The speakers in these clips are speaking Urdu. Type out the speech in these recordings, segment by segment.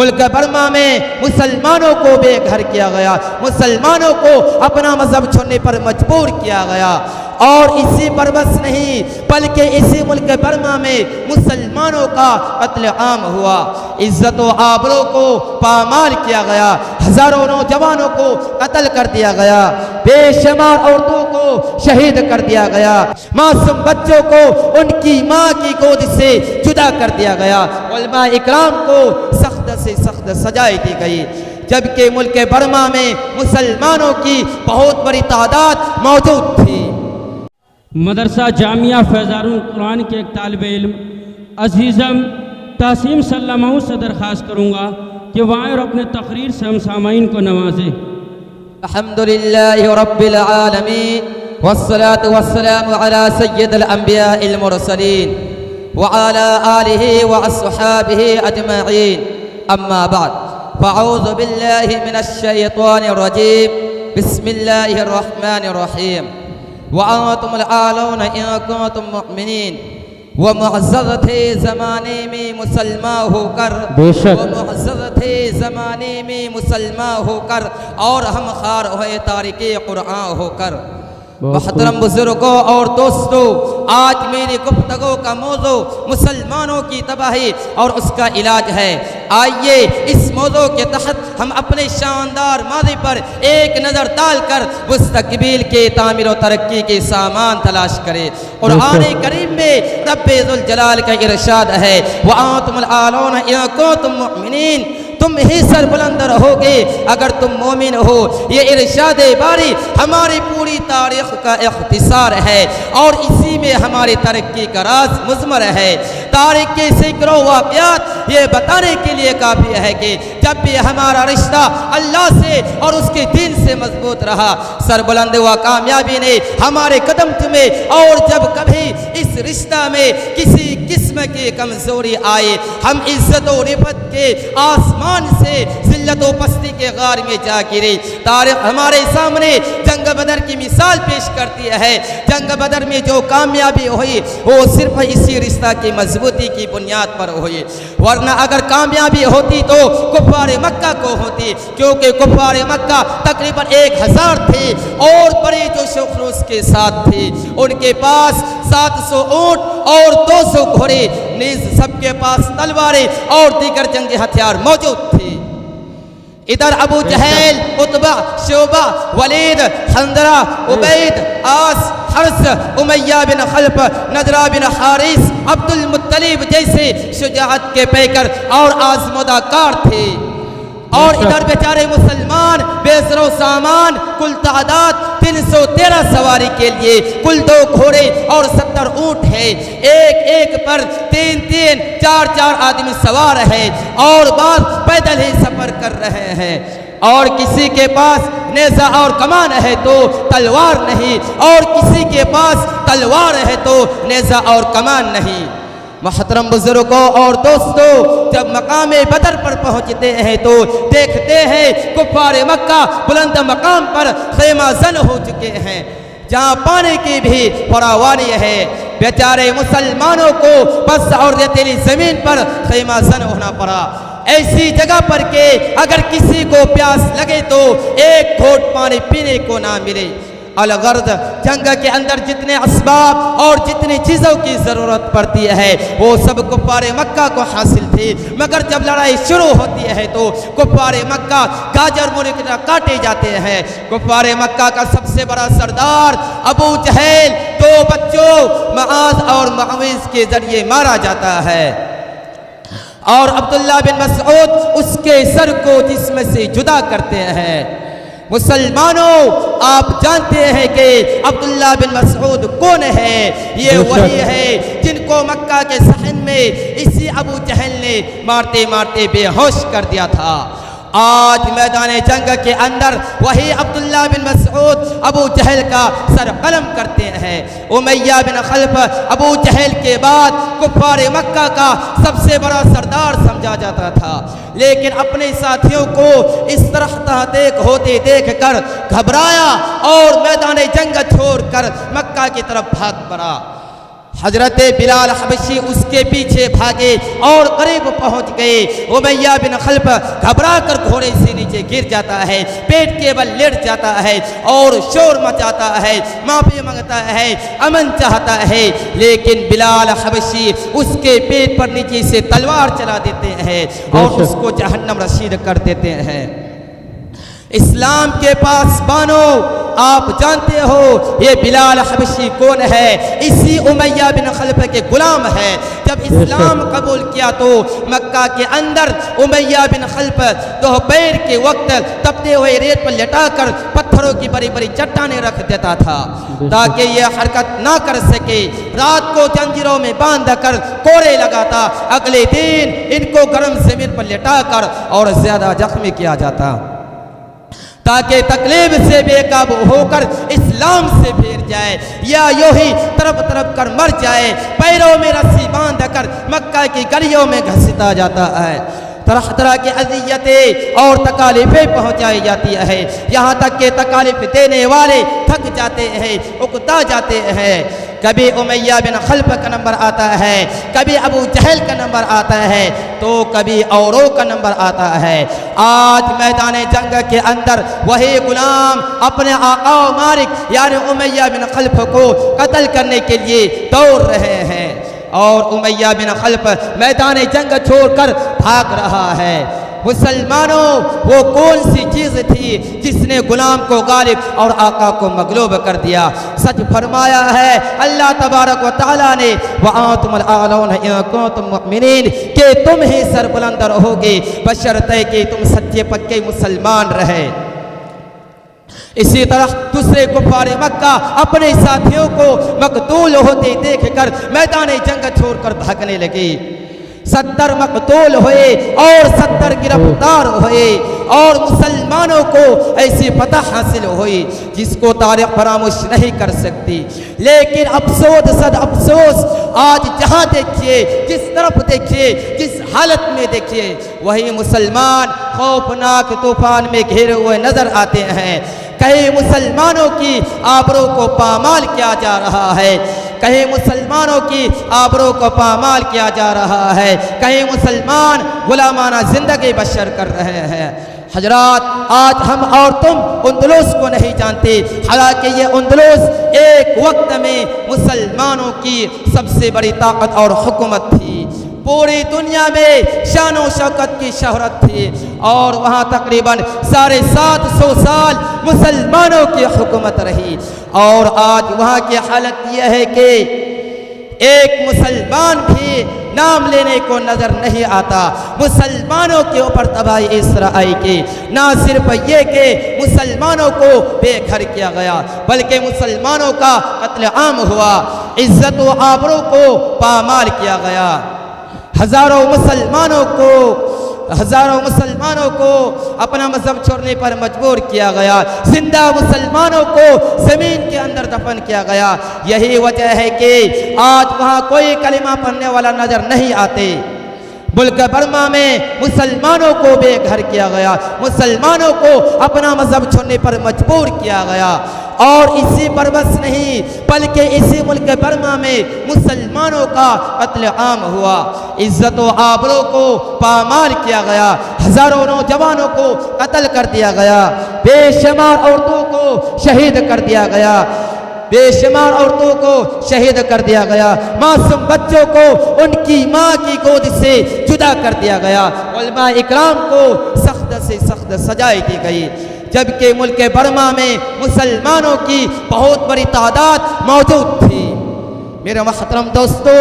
ملک برما میں مسلمانوں کو بے گھر کیا گیا، مسلمانوں کو اپنا مذہب چھوڑنے پر مجبور کیا گیا، اور اسی پر بس نہیں بلکہ اسی ملک برما میں مسلمانوں کا قتل عام ہوا، عزت و آبرو کو پامال کیا گیا، ہزاروں نوجوانوں کو قتل کر دیا گیا، بے شمار عورتوں کو شہید کر دیا گیا، معصوم بچوں کو ان کی ماں کی گود سے جدا کر دیا گیا، علماء اکرام کو سخت سے سخت سزائیں دی گئی، جبکہ ملک برما میں مسلمانوں کی بہت بڑی تعداد موجود تھی۔ مدرسہ جامعہ فیضان القرآن کے ایک طالب علم عزیزم تحسین سلمہ سے درخواست کروں گا کہ وہ آئیں اور اپنے تقریر سے ہم سامعین کو نوازیں۔ الحمدللہ رب العالمین والصلاة والسلام على سید الانبیاء المرسلین وعلى آلہ واصحابہ اجمعین، اما بعد فاعوذ باللہ من الشیطان الرجیم، بسم اللہ الرحمن الرحیم، وَأَنْتُمُ الْعَالَوْنَ إِن كُنتُم مُؤْمِنِينَ، ومعزز تھے زمانے میں مسلمان ہو کر، ومعزز تھے زمانے میں مسلمان ہو کر، اور ہم خار ہوئے تارک قرآن ہو کر۔ محترم بزرگوں اور دوستو، آج میری گفتگو کا موضوع مسلمانوں کی تباہی اور اس کا علاج ہے۔ آئیے اس موضوع کے تحت ہم اپنے شاندار ماضی پر ایک نظر ڈال کر مستقبل کے تعمیر و ترقی کے سامان تلاش کریں۔ قرآن کریم میں رب ذوالجلال کا ارشاد ہے، وَأَنْتُمُ الْعَالَوْنَ إِن كُنتُم مُؤْمِنِينَ، تم ہی سر بلند رہو گے اگر تم مومن ہو۔ یہ ارشاد باری ہماری پوری تاریخ کا اختصار ہے اور اسی میں ہماری ترقی کا راز مضمر ہے۔ تاریخ کے سینکڑوں واقعات یہ بتانے کے لیے کافی ہے کہ جب بھی ہمارا رشتہ اللہ سے اور اس کے دین سے مضبوط رہا، سربلند و کامیابی نے ہمارے قدم چومے، اور جب کبھی اس رشتہ میں کسی قسم کی کمزوری آئے، ہم عزت و رفعت کے آسمان سے ذلت و پستی کے غار میں جا گرے۔ تاریخ ہمارے سامنے جنگ بدر کی مثال پیش کرتی ہے۔ جنگ بدر میں جو کامیابی ہوئی وہ صرف اسی رشتہ کی مضبوطی کی بنیاد پر ہوئی، ورنہ اگر کامیابی ہوتی تو کفار مکہ کو ہوتی، کیونکہ کفار مکہ تقریباً 1000 تھے اور بڑے جوش و خروش کے ساتھ تھے۔ ان کے پاس 700 اونٹ اور 200 گھوڑے، نیز سب کے پاس تلواریں اور دیگر جنگی ہتھیار موجود تھے۔ ادھر ابو جہل، عتبہ، شعبہ، ولید، حنظلہ، عبید، آس، حرس، امیہ بن خلف، نضرہ بن حارث، عبد المطلب جیسے شجاعت کے پیکر اور آزمودہ کار تھے، اور ادھر بیچارے مسلمان بے سر و سامان، کل تعداد 313 سواری کے لیے کل 2 گھوڑے اور 70 اونٹ ہے، ایک ایک پر 3 4 آدمی سوار ہے، اور بعض پیدل ہی سفر کر رہے ہیں، اور کسی کے پاس نیزہ اور کمان ہے تو تلوار نہیں، اور کسی کے پاس تلوار ہے تو نیزہ اور کمان نہیں۔ محترم بزرگوں اور دوستو، جب مقام بدر پر پہنچتے ہیں تو دیکھتے ہیں کفار مکہ بلند مقام پر خیمہ زن ہو چکے ہیں، جہاں پانی کی بھی فراوانی ہے۔ بیچارے مسلمانوں کو بس اور ریتیلی زمین پر خیمہ زن ہونا پڑا، ایسی جگہ پر کہ اگر کسی کو پیاس لگے تو ایک گھونٹ پانی پینے کو نہ ملے۔ الغرض جنگ کے اندر جتنے اسباب اور جتنی چیزوں کی ضرورت پڑتی ہے وہ سب کفار مکہ کو حاصل تھی، مگر جب لڑائی شروع ہوتی ہے تو کفار مکہ گاجر مولی کی طرح کاٹے جاتے ہیں۔ کفار مکہ کا سب سے بڑا سردار ابو جہل 2 بچوں معاذ اور معوذ کے ذریعے مارا جاتا ہے، اور عبداللہ بن مسعود اس کے سر کو جسم سے جدا کرتے ہیں۔ مسلمانوں، آپ جانتے ہیں کہ عبداللہ بن مسعود کون ہے؟ یہ وہی ہے جن کو مکہ کے صحن میں اسی ابو جہل نے مارتے مارتے بے ہوش کر دیا تھا۔ آج میدان جنگ کے اندر وہی عبداللہ بن مسعود ابو جہل کا سر قلم کرتے ہیں۔ امیہ بن خلف ابو جہل کے بعد کفار مکہ کا سب سے بڑا سردار سمجھا جاتا تھا، لیکن اپنے ساتھیوں کو اس طرح تحقیق ہوتے دیکھ کر گھبرایا اور میدان جنگ چھوڑ کر مکہ کی طرف بھاگ پڑا۔ حضرت بلال حبشی اس کے پیچھے بھاگے اور قریب پہنچ گئے۔ امیہ بن خلف گھبرا کر گھوڑے سے نیچے گر جاتا ہے، پیٹ کے بل لیٹ جاتا ہے اور شور مچاتا ہے، معافی مانگتا ہے، امن چاہتا ہے، لیکن بلال حبشی اس کے پیٹ پر نیچے سے تلوار چلا دیتے ہیں اور اس کو جہنم رسید کر دیتے ہیں۔ اسلام کے پاس بانو، آپ جانتے ہو یہ بلال حبشی کون ہے؟ اسی امیہ بن خلف کے غلام ہے۔ جب اسلام قبول کیا تو مکہ کے اندر امیہ بن خلف دوپہر کے وقت تپتے ہوئے ریت پر لٹا کر پتھروں کی بڑی بڑی چٹانیں رکھ دیتا تھا تاکہ یہ حرکت نہ کر سکے۔ رات کو زنجیروں میں باندھ کر کوڑے لگاتا، اگلے دن ان کو گرم زمین پر لٹا کر اور زیادہ زخمی کیا جاتا تاکہ تکلیف سے بے قابو ہو کر اسلام سے پھیر جائے یا یوں ہی تڑپ تڑپ کر مر جائے۔ پیروں میں رسی باندھ کر مکہ کی گلیوں میں گھسیٹا جاتا ہے۔ طرح طرح کی اذیتیں اور تکالیفیں پہنچائی جاتی ہے، یہاں تک کہ تکالیف دینے والے تھک جاتے ہیں، اکتا جاتے ہیں۔ کبھی امیہ بن خلف کا نمبر آتا ہے، کبھی ابو جہل کا نمبر آتا ہے تو کبھی اوروں کا نمبر آتا ہے۔ آج میدان جنگ کے اندر وہی غلام اپنے آقا و مالک یعنی امیہ بن خلف کو قتل کرنے کے لیے دوڑ رہے ہیں اور امیہ بن خلف میدان جنگ چھوڑ کر بھاگ رہا ہے۔ مسلمانوں، وہ کون سی چیز تھی جس نے غلام کو غالب اور آقا کو مغلوب کر دیا؟ سچ فرمایا ہے اللہ تبارک و تعالیٰ نے وَأَنْتُمُ الْأَعْلَوْنَ إِن كُنتُم مُؤْمِنِينَ کہ تم ہی سربلند رہو گے بشرطے کہ تم سچے پکے مسلمان رہے۔ اسی طرح دوسرے کفار مکہ اپنے ساتھیوں کو مقتول ہوتے دیکھ کر میدان جنگ چھوڑ کر بھاگنے لگے۔ 70 مقتول ہوئے اور 70 گرفتار ہوئے اور مسلمانوں کو ایسی فتح حاصل ہوئی جس کو تاریخ فراموش نہیں کر سکتی۔ لیکن افسوس صد افسوس، آج جہاں دیکھیے، جس طرف دیکھیے، جس حالت میں دیکھیے، وہی مسلمان خوفناک طوفان میں گھیرے ہوئے نظر آتے ہیں۔ کہیں مسلمانوں کی آبرو کو پامال کیا جا رہا ہے، کہیں مسلمانوں کی آبرو کو پامال کیا جا رہا ہے، کہیں مسلمان غلامانہ زندگی بسر کر رہے ہیں۔ حضرات، آج ہم اور تم اندلس کو نہیں جانتے، حالانکہ یہ اندلس ایک وقت میں مسلمانوں کی سب سے بڑی طاقت اور حکومت تھی۔ پوری دنیا میں شان و شوکت کی شہرت تھی اور وہاں تقریباً 750 سال مسلمانوں کی حکومت رہی، اور آج وہاں کی حالت یہ ہے کہ ایک مسلمان بھی نام لینے کو نظر نہیں آتا۔ مسلمانوں کے اوپر تباہی اس طرح آئی کہ نہ صرف یہ کہ مسلمانوں کو بے گھر کیا گیا بلکہ مسلمانوں کا قتل عام ہوا، عزت و آبرو کو پامال کیا گیا، ہزاروں مسلمانوں کو اپنا مذہب چھوڑنے پر مجبور کیا گیا، زندہ مسلمانوں کو زمین کے اندر دفن کیا گیا۔ یہی وجہ ہے کہ آج وہاں کوئی کلمہ پڑھنے والا نظر نہیں آتے۔ ملک برما میں مسلمانوں کو بے گھر کیا گیا، مسلمانوں کو اپنا مذہب چھوڑنے پر مجبور کیا گیا، اور اسی پر بس نہیں بلکہ اسی ملک برما میں مسلمانوں کا قتل عام ہوا، عزت و آبرو کو پامال کیا گیا، ہزاروں نوجوانوں کو قتل کر دیا گیا، بے شمار عورتوں کو شہید کر دیا گیا، بے شمار عورتوں کو شہید کر دیا گیا، معصوم بچوں کو ان کی ماں کی گود سے جدا کر دیا گیا، علماء اکرام کو سخت سے سخت سزائیں دی گئی، جبکہ ملک برما میں مسلمانوں کی بہت بڑی تعداد موجود تھی۔ میرے محترم دوستو،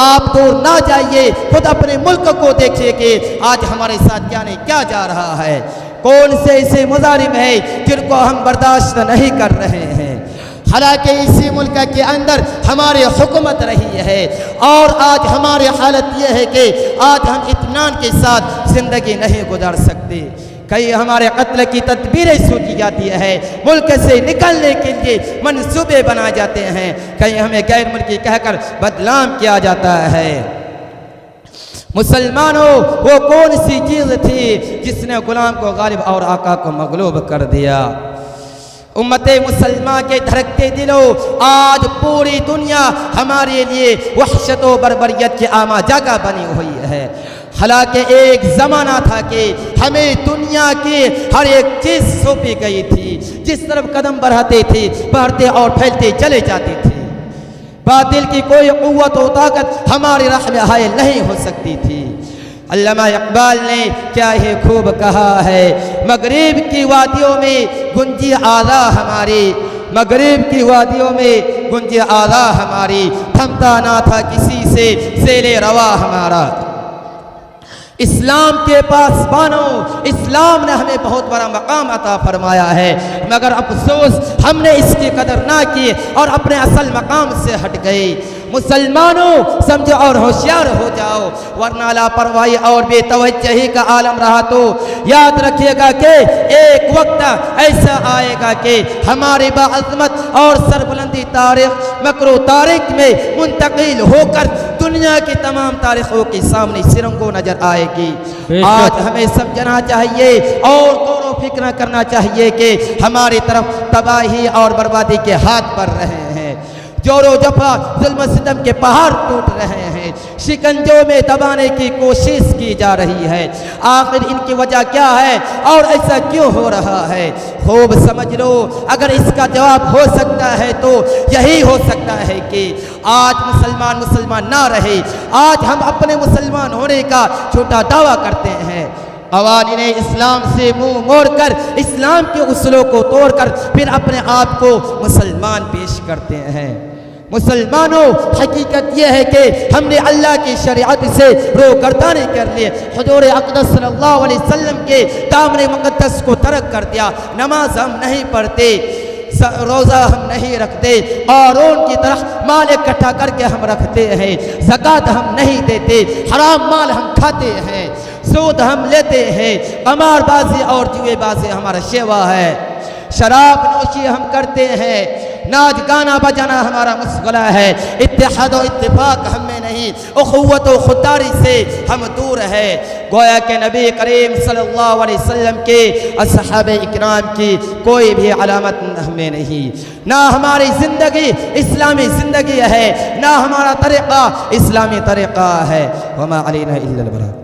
آپ دور نہ جائیے، خود اپنے ملک کو دیکھیے کہ آج ہمارے ساتھ کیا نہیں کیا جا رہا ہے، کون سے ایسے مظالم ہیں جن کو ہم برداشت نہیں کر رہے ہیں۔ حالانکہ اسی ملک کے اندر ہماری حکومت رہی ہے، اور آج ہماری حالت یہ ہے کہ آج ہم اطمینان کے ساتھ زندگی نہیں گزار سکتے۔ کئی ہمارے قتل کی تدبیریں سوچی جاتی ہے، ملک سے نکلنے کے لیے منصوبے بنائے جاتے ہیں، کہیں ہمیں غیر ملکی کہہ کر بدنام کیا جاتا ہے۔ مسلمانوں، وہ کون سی چیز تھی جس نے غلام کو غالب اور آقا کو مغلوب کر دیا؟ امت مسلمہ کے دھڑکتے دلوں، آج پوری دنیا ہمارے لیے وحشت و بربریت کی آماں جگہ بنی ہوئی ہے۔ حالانکہ ایک زمانہ تھا کہ ہمیں دنیا کی ہر ایک چیز سونپی گئی تھی، جس طرف قدم بڑھاتے تھے بڑھتے اور پھیلتے چلے جاتے تھے۔ باطل کی کوئی قوت و طاقت ہماری راہ میں حائل نہیں ہو سکتی تھی۔ علامہ اقبال نے کیا ہی خوب کہا ہے، مغرب کی وادیوں میں گونجی آذا ہماری، مغرب کی وادیوں میں گونجی آذا ہماری، تھمتا نہ تھا کسی سے سیل روا ہمارا۔ اسلام کے پاس بانو، اسلام نے ہمیں بہت بڑا مقام عطا فرمایا ہے، مگر افسوس ہم نے اس کی قدر نہ کی اور اپنے اصل مقام سے ہٹ گئے۔ مسلمانوں سمجھو اور ہوشیار ہو جاؤ، ورنہ لاپرواہی اور بے توجہی کا عالم رہا تو یاد رکھیے گا کہ ایک وقت ایسا آئے گا کہ ہماری باعظمت اور سربلندی تاریخ مکرو تاریخ میں منتقل ہو کر دنیا کی تمام تاریخوں کے سامنے سرنگوں نظر آئے گی۔ آج ہمیں سمجھنا چاہیے اور غور و فکر کرنا چاہیے کہ ہماری طرف تباہی اور بربادی کے ہاتھ بڑھ رہے ہیں، جور و جفا ظلم و ستم کے پہاڑ ٹوٹ رہے ہیں، شکنجوں میں دبانے کی کوشش کی جا رہی ہے۔ آخر ان کی وجہ کیا ہے اور ایسا کیوں ہو رہا ہے؟ خوب سمجھ لو، اگر اس کا جواب ہو سکتا ہے تو یہی ہو سکتا ہے کہ آج مسلمان نہ رہے، آج ہم اپنے مسلمان ہونے کا چھوٹا دعویٰ کرتے ہیں، قوانین اسلام سے منہ موڑ کر اسلام کے اصولوں کو توڑ کر پھر اپنے آپ کو مسلمان پیش کرتے ہیں۔ مسلمانوں، حقیقت یہ ہے کہ ہم نے اللہ کی شریعت سے روگردانی کر لی، حضور اقدس صلی اللہ علیہ وسلم کے دامن مقدس کو ترک کر دیا، نماز ہم نہیں پڑھتے، روزہ ہم نہیں رکھتے، قارون کی طرح مال اکٹھا کر کے ہم رکھتے ہیں، زکوٰۃ ہم نہیں دیتے، حرام مال ہم کھاتے ہیں، سود ہم لیتے ہیں، قمار بازی اور جوئے بازی ہمارا شیوا ہے، شراب نوشی ہم کرتے ہیں، ناچ گانا بجانا ہمارا مشغلہ ہے، اتحاد و اتفاق ہم میں نہیں، اخوت و خودداری سے ہم دور ہے۔ گویا کہ نبی کریم صلی اللہ علیہ وسلم کے اصحاب اکرام کی کوئی بھی علامت ہمیں نہیں، نہ ہماری زندگی اسلامی زندگی ہے، نہ ہمارا طریقہ اسلامی طریقہ ہے۔ وما علینا الا البلاغ۔